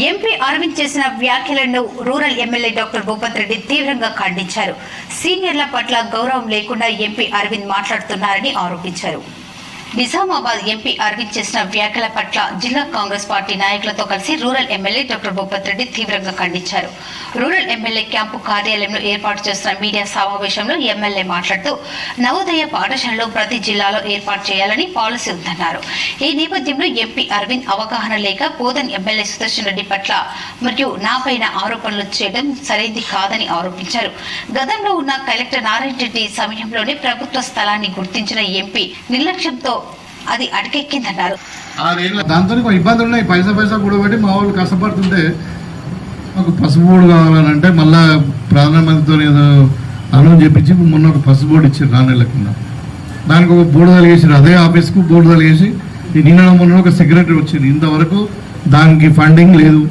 MP Arvind చేసిన వ్యాఖ్యలను rural MLA doctor Bhupath Reddy తీవ్రంగా ఖండించారు. సీనియర్ల పట్ల గౌరవం లేకుండా ఎంపీ అరవింద్ మాట్లాడుతున్నారని ఆరోపించారు. నిజామాబాద్ ఎంపీ అరవింద్ చేసిన వ్యాఖ్యల పట్ల జిల్లా కాంగ్రెస్ పార్టీ నాయకులతో కలిసి rural MLA doctor Bhupath Reddy తీవ్రంగా ఖండించారు. రూరల్ ఎమ్మెల్యే క్యాంపు కార్యాలయంలో ఏర్పాటు చేసిన మీడియా సమావేశంలో ఎమ్మెల్యే మాట్లాడుతూ నవోదయ పాఠశాలలో ప్రతి జిల్లాలో ఏర్పాటు చేయాలని పాలసీ ఉందన్నారు. ఈ నేపథ్యంలో ఎంపీ అరవింద్ అవగాహన లేక బోధన్ ఎమ్మెల్యే సుదర్శన్ రెడ్డి పట్ల మరియు నాపైన ఆరోపణలు చేయడం సరైంది కాదని ఆరోపించారు. గతంలో ఉన్న కలెక్టర్ నారాయణ రెడ్డి సమయంలోనే ప్రభుత్వ స్థలాన్ని గుర్తించిన ఎంపీ నిర్లక్ష్యంతో అది అటకెక్కిందన్నారు. దాంతో ఇబ్బందులు ఉన్నాయి. పైసా కూడా పెట్టి మా వాళ్ళు కష్టపడుతుంటే మాకు పసుపు బోర్డు కావాలంటే మళ్ళా ప్రధానమంత్రితో ఏదో అనౌన్స్ చెప్పించి మొన్న ఒక పసుపు బోర్డు ఇచ్చారు 4 నెలల కింద. దానికి ఒక బోర్డు తలిగేసారు. అదే ఆఫీస్కు బోర్డు తలిగేసి నిన్న మొన్న ఒక సెక్రటరీ వచ్చింది. ఇంతవరకు దానికి ఫండింగ్ లేదు.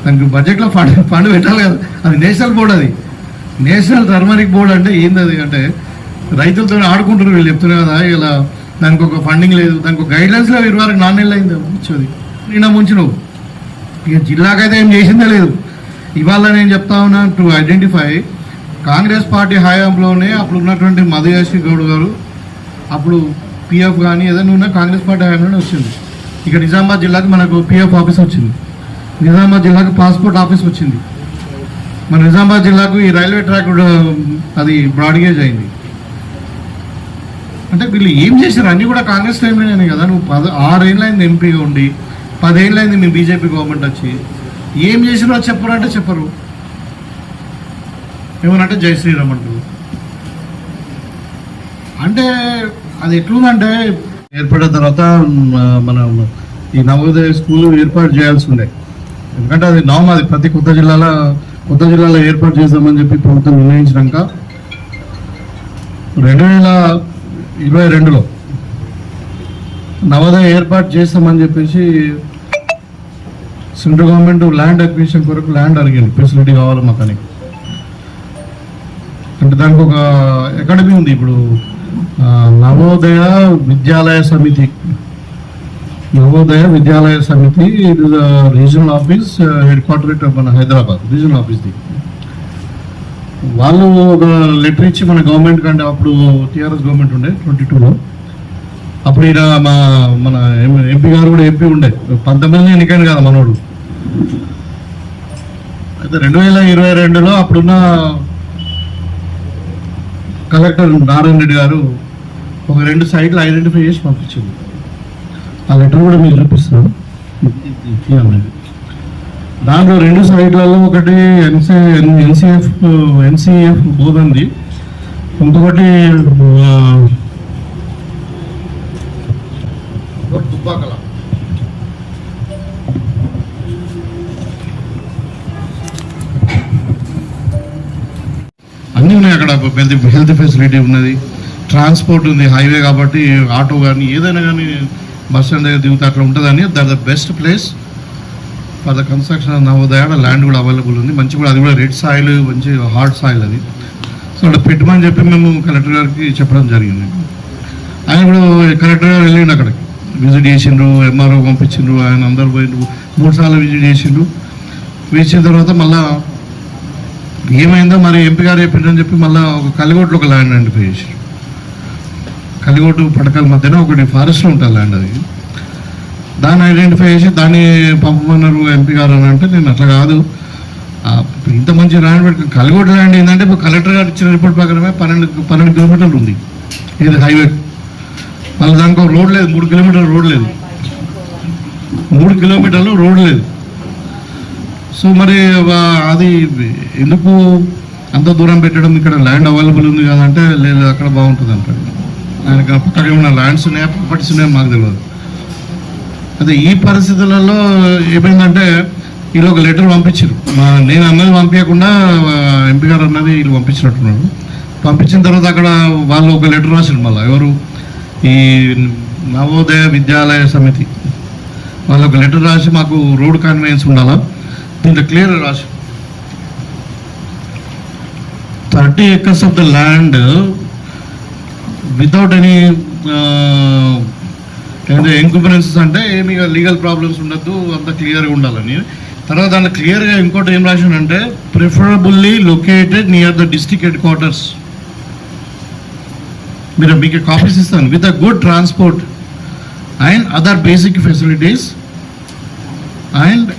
దానికి బడ్జెట్లో ఫండ్ పెట్టాలి కదా. అది నేషనల్ బోర్డు, అది నేషనల్ టర్మరిక్ బోర్డు. అంటే ఏంది అది అంటే రైతులతో ఆడుకుంటారు వీళ్ళు, చెప్తున్నారు కదా. ఇలా దానికి ఒక ఫండింగ్ లేదు, దానికి ఒక గైడ్లైన్స్లో 24 నెలలు అయింది వచ్చేది. నిన్న ముంచినవు ఇక జిల్లాకైతే ఏం చేసిందే లేదు. ఇవాళ నేను చెప్తా ఉన్నా టు ఐడెంటిఫై కాంగ్రెస్ పార్టీ హయాంలోనే అప్పుడు ఉన్నటువంటి మధుయాశ్రీ గౌడ్ గారు అప్పుడు పిఎఫ్ కానీ ఏదైనా ఉన్నా కాంగ్రెస్ పార్టీ హయాంలోనే వచ్చింది. ఇక నిజామాబాద్ జిల్లాకి మనకు పిఎఫ్ ఆఫీస్ వచ్చింది, నిజామాబాద్ జిల్లాకు పాస్పోర్ట్ ఆఫీస్ వచ్చింది, మన నిజామాబాద్ జిల్లాకు ఈ రైల్వే ట్రాక్ అది బ్రాడ్గేజ్ అయింది. అంటే వీళ్ళు ఏం చేశారు? అన్నీ కూడా కాంగ్రెస్ టైంలోనే కదా. నువ్వు 6 ఏళ్ళైంది ఎంపీగా ఉండి, 10 ఏళ్ళైంది మీ బీజేపీ గవర్నమెంట్ వచ్చి. ఏం చేసినా చెప్పరు అంటే చెప్పరు. ఏమనంటే జై శ్రీరామ్ అంటారు. అంటే అది ఎట్లుందంటే ఏర్పడిన తర్వాత మన ఈ నవోదయ స్కూల్ ఏర్పాటు చేయాల్సి ఉండే. ఎందుకంటే అది అది ప్రతి కొత్త జిల్లాలో ఏర్పాటు చేద్దామని చెప్పి ప్రభుత్వం నిర్ణయించినాక 2022లో నవోదయ ఏర్పాటు చేస్తామని చెప్పేసి సెంట్రల్ గవర్నమెంట్ ల్యాండ్ అక్విజిషన్ కొరకు ల్యాండ్ అడిగింది. ఫెసిలిటీ కావాలి మాకని. అంటే దానికి ఒక అకాడమీ ఉంది ఇప్పుడు, Navodaya Vidyalaya Samiti. It is regional office, head headquarters Hyderabad regional ఆఫీస్ది. వాళ్ళు ఒక లెటర్ ఇచ్చి మన గవర్నమెంట్ కంటే అప్పుడు టీఆర్ఎస్ గవర్నమెంట్ ఉండే 22లో. అప్పుడు ఈయన మన ఎంపీ గారు కూడా ఎంపీ ఉండే 19 ఎన్నికైంది కదా మనోడు. అయితే 2022లో అప్పుడున్న కలెక్టర్ నారాయణ రెడ్డి గారు ఒక 2 సైట్లు ఐడెంటిఫై చేసి పంపించింది. ఆ లెటర్ కూడా మీరు చూపిస్తాను. దాంట్లో 2 సైట్లలో ఒకటి ఎన్సీఎఫ్ బోధంది, ఇంకొకటి తుపాకల. అన్నీ ఉన్నాయి అక్కడ. హెల్త్ ఫెసిలిటీ ఉన్నది, ట్రాన్స్పోర్ట్ ఉంది, హైవే కాబట్టి ఆటో కానీ ఏదైనా కానీ బస్ స్టాండ్ దగ్గర దిగుతా అట్లా ఉంటుందని. That the best place for the construction of Navodaya. Land కూడా అవైలబుల్ ఉంది, మంచి కూడా. అది కూడా రెడ్ సాయిల్, మంచి హార్డ్ సాయిల్ అది. సో అక్కడ పెట్టమని చెప్పి మేము కలెక్టర్ గారికి చెప్పడం జరిగింది. ఆయన కూడా కలెక్టర్ గారు వెళ్ళిండు, అక్కడికి విజిట్ చేసిండ్రు, ఎంఆర్ఓ పంపించిండ్రు, ఆయన అందరు పోయిండ్రు, 3 సార్లు విజిట్ చేసిండ్రు. వేసిన తర్వాత మళ్ళా ఏమైందో మరి ఎంపీ గారు చెప్పిండ్రని చెప్పి మళ్ళీ ఒక కలిగోట్లో ఒక ల్యాండ్ ఐడెంటిఫై చేసారు. కలిగోటు పడకల మధ్యన ఒకటి ఫారెస్ట్లో ఉంటుంది ల్యాండ్. అది దాన్ని ఐడెంటిఫై చేసి దాన్ని పంపమన్నారు ఎంపీ గారు అని అంటే, నేను అట్లా కాదు, ఇంత మంచి ల్యాండ్ పెట్టి కలిగోట ల్యాండ్ ఏంటంటే ఇప్పుడు కలెక్టర్ గారు ఇచ్చిన రిపోర్ట్ ప్రకారమే 12 కిలోమీటర్లు ఉంది ఇది హైవే. మళ్ళీ దానికి ఒక రోడ్ లేదు, 3 కిలోమీటర్ల రోడ్ లేదు, 3 కిలోమీటర్లు రోడ్ లేదు. సో మరి అది ఎందుకు అంత దూరం పెట్టడం? ఇక్కడ ల్యాండ్ అవైలబుల్ ఉంది కదంటే లేదు, అక్కడ బాగుంటుంది అంటాడు. ఆయనకి పక్కన ఏమైనా ల్యాండ్స్ ఉన్నాయా, ప్రాపర్టీస్ ఉన్నాయా మాకు తెలియదు. అదే ఈ పరిస్థితులలో ఏమైందంటే వీళ్ళు ఒక లెటర్ పంపించారు. నేను అన్నది పంపించకుండా ఎంపీ గారు అన్నది వీళ్ళు పంపించినట్టున్నారు. పంపించిన తర్వాత అక్కడ వాళ్ళు ఒక లెటర్ రాశారు. మళ్ళీ ఎవరు, ఈ నవోదయ విద్యాలయ సమితి వాళ్ళు ఒక లెటర్ రాసి మాకు రోడ్ కన్వీనియన్స్ ఉండాలా, దీంట్లో క్లియర్ రాసి 30 acres of the land without any encumbrances అంటే ఏమి లీగల్ ప్రాబ్లమ్స్ ఉండద్దు, అంత క్లియర్గా ఉండాలని. తర్వాత దాంట్లో క్లియర్గా ఇంకోటి ఏం రాశానంటే preferably located near the district head quarters. మీకు కాపీస్ ఇస్తాను, with a good transport and other basic facilities and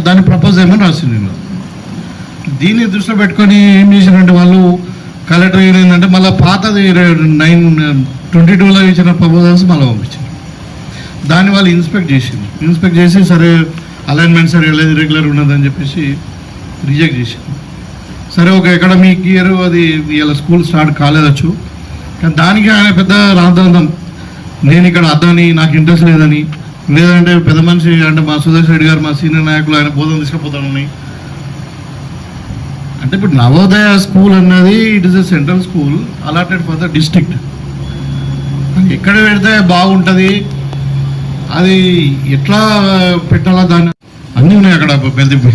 దాన్ని ప్రపోజ్ చేయమని రాసింది నేను. దీన్ని దృష్టిలో పెట్టుకొని ఏం చేశారంటే వాళ్ళు కలెక్టర్ ఏంటంటే మళ్ళీ పాతది 9/22లో ఇచ్చిన ప్రపోజల్స్ మళ్ళీ పంపించారు. దాన్ని వాళ్ళు ఇన్స్పెక్ట్ చేసి సరే అలైన్మెంట్ సరే రెగ్యులర్ ఉన్నదని చెప్పేసి రిజెక్ట్ చేసింది. సరే ఒక అకాడమిక్ ఇయర్ అది ఇలా స్కూల్ స్టార్ట్ కాలేదచ్చు, కానీ దానికి ఆయన పెద్ద రాద్ధాంతం, నేను ఇక్కడ అద్దని నాకు ఇంట్రెస్ట్ లేదని, లేదంటే పెద్ద మనిషి అంటే మా సుదర్శన్ రెడ్డి గారు మా సీనియర్ నాయకులు ఆయన బోధన తీసుకుపోతానని. అంటే ఇప్పుడు నవోదయ స్కూల్ అన్నది it is a central school allotted for the district. ఎక్కడ పెడితే బాగుంటుంది, అది ఎట్లా పెట్టాలా దాన్ని అన్నీ ఉన్నాయి అక్కడ.